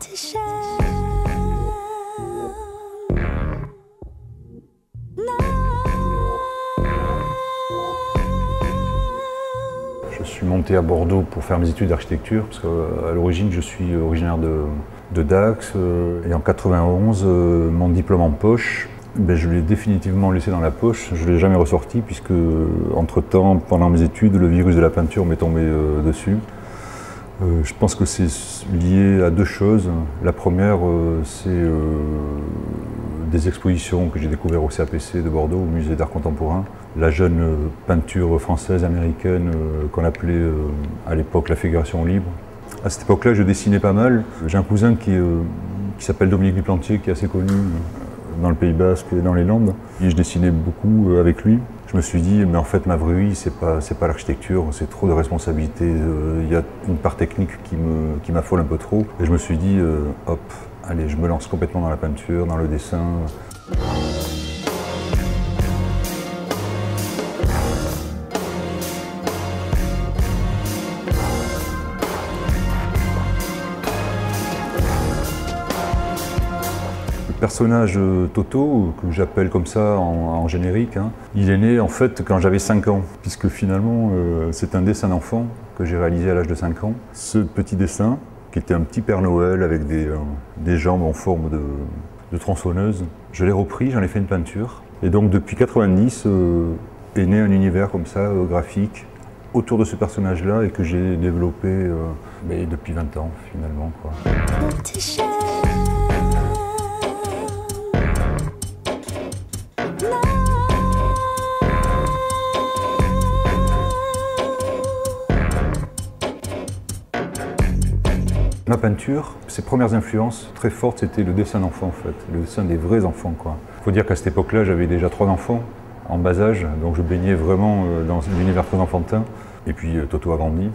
Je suis monté à Bordeaux pour faire mes études d'architecture, parce qu'à l'origine je suis originaire de Dax, et en 91, mon diplôme en poche, je l'ai définitivement laissé dans la poche, je ne l'ai jamais ressorti, puisque entre-temps, pendant mes études, le virus de la peinture m'est tombé dessus. Je pense que c'est lié à deux choses. La première, c'est des expositions que j'ai découvertes au CAPC de Bordeaux, au Musée d'Art Contemporain. La jeune peinture française, américaine, qu'on appelait à l'époque la figuration libre. À cette époque-là, je dessinais pas mal. J'ai un cousin qui s'appelle Dominique Duplantier, qui est assez connu dans le Pays Basque et dans les Landes. Et je dessinais beaucoup avec lui. Je me suis dit, mais en fait, ma vraie vie, c'est pas l'architecture, c'est trop de responsabilités. Il y a une part technique qui m'affole un peu trop. Et je me suis dit, hop, allez, je me lance complètement dans la peinture, dans le dessin. Le personnage Toto, que j'appelle comme ça en générique, il est né en fait quand j'avais 5 ans, puisque finalement c'est un dessin d'enfant que j'ai réalisé à l'âge de 5 ans. Ce petit dessin, qui était un petit Père Noël avec des jambes en forme de tronçonneuse, je l'ai repris, j'en ai fait une peinture. Et donc depuis 90 est né un univers comme ça, graphique, autour de ce personnage-là et que j'ai développé depuis 20 ans finalement, quoi. Ma peinture, ses premières influences très fortes, c'était le dessin d'enfant en fait, le dessin des vrais enfants, quoi. Il faut dire qu'à cette époque-là, j'avais déjà 3 enfants en bas âge, donc je baignais vraiment dans l'univers très enfantin. Et puis Toto a grandi.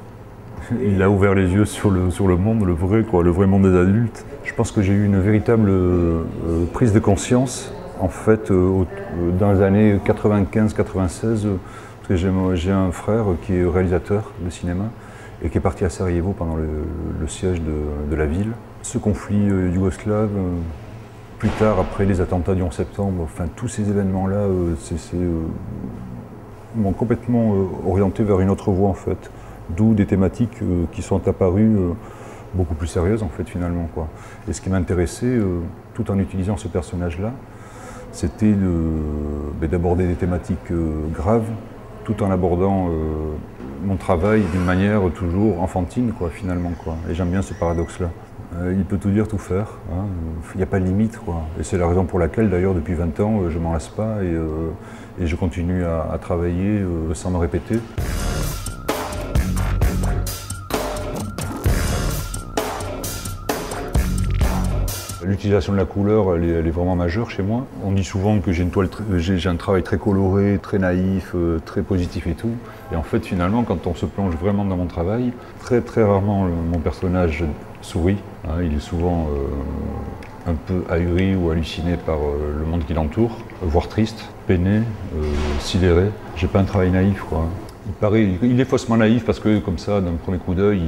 Il a ouvert les yeux sur le monde, le vrai monde des adultes. Je pense que j'ai eu une véritable prise de conscience, en fait, dans les années 95-96, parce que j'ai un frère qui est réalisateur de cinéma, et qui est parti à Sarajevo pendant le siège de la ville. Ce conflit yougoslave, plus tard, après les attentats du 11 septembre, enfin tous ces événements-là m'ont complètement orienté vers une autre voie en fait. D'où des thématiques qui sont apparues beaucoup plus sérieuses en fait finalement, quoi. Et ce qui m'intéressait, tout en utilisant ce personnage-là, c'était d'aborder des thématiques graves, tout en abordant mon travail d'une manière toujours enfantine, quoi, finalement, quoi. Et j'aime bien ce paradoxe-là. Il peut tout dire, tout faire, hein. Il n'y a pas de limite, quoi. Et c'est la raison pour laquelle, d'ailleurs, depuis 20 ans, je ne m'en lasse pas et je continue à travailler sans me répéter. L'utilisation de la couleur, elle est vraiment majeure chez moi. On dit souvent que j'ai un travail très coloré, très naïf, très positif et tout. Et en fait, finalement, quand on se plonge vraiment dans mon travail, très très rarement mon personnage sourit. Hein, il est souvent un peu ahuri ou halluciné par le monde qui l'entoure, voire triste, peiné, sidéré. J'ai pas un travail naïf, quoi. Il est faussement naïf parce que comme ça, d'un premier coup d'œil,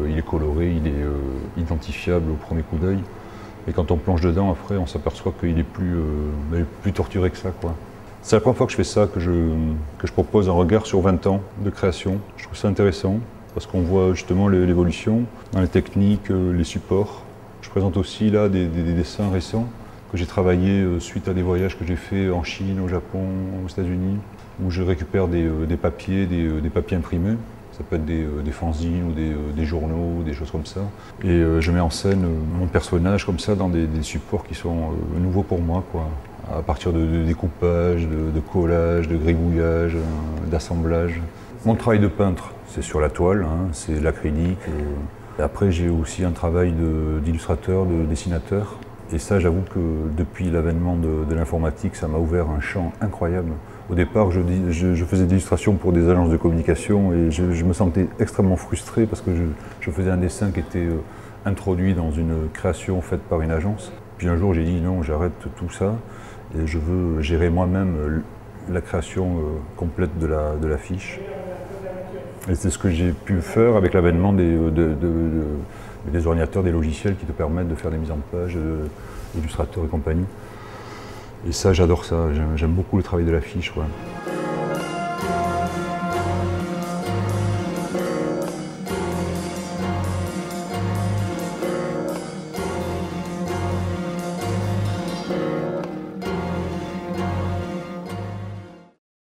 il est coloré, il est identifiable au premier coup d'œil. Et quand on plonge dedans, après, on s'aperçoit qu'il est plus torturé que ça, quoi. C'est la première fois que je fais ça, que je propose un regard sur 20 ans de création. Je trouve ça intéressant, parce qu'on voit justement l'évolution dans les techniques, les supports. Je présente aussi là des dessins récents que j'ai travaillés suite à des voyages que j'ai faits en Chine, au Japon, aux États-Unis, où je récupère des papiers imprimés. Ça peut être des fanzines ou des journaux, des choses comme ça. Et je mets en scène mon personnage comme ça dans des supports qui sont nouveaux pour moi, quoi. À partir de découpage, de collage, de gribouillage, d'assemblage. Mon travail de peintre, c'est sur la toile, hein, c'est l'acrylique. Et après, j'ai aussi un travail d'illustrateur, de dessinateur. Et ça, j'avoue que depuis l'avènement de l'informatique, ça m'a ouvert un champ incroyable. Au départ, je faisais des illustrations pour des agences de communication et je me sentais extrêmement frustré parce que je faisais un dessin qui était introduit dans une création faite par une agence. Puis un jour, j'ai dit non, j'arrête tout ça et je veux gérer moi-même la création complète de l'affiche. Et c'est ce que j'ai pu faire avec l'avènement des ordinateurs, des logiciels qui te permettent de faire des mises en page, Illustrator et compagnie. Et ça, j'adore ça. J'aime beaucoup le travail de l'affiche.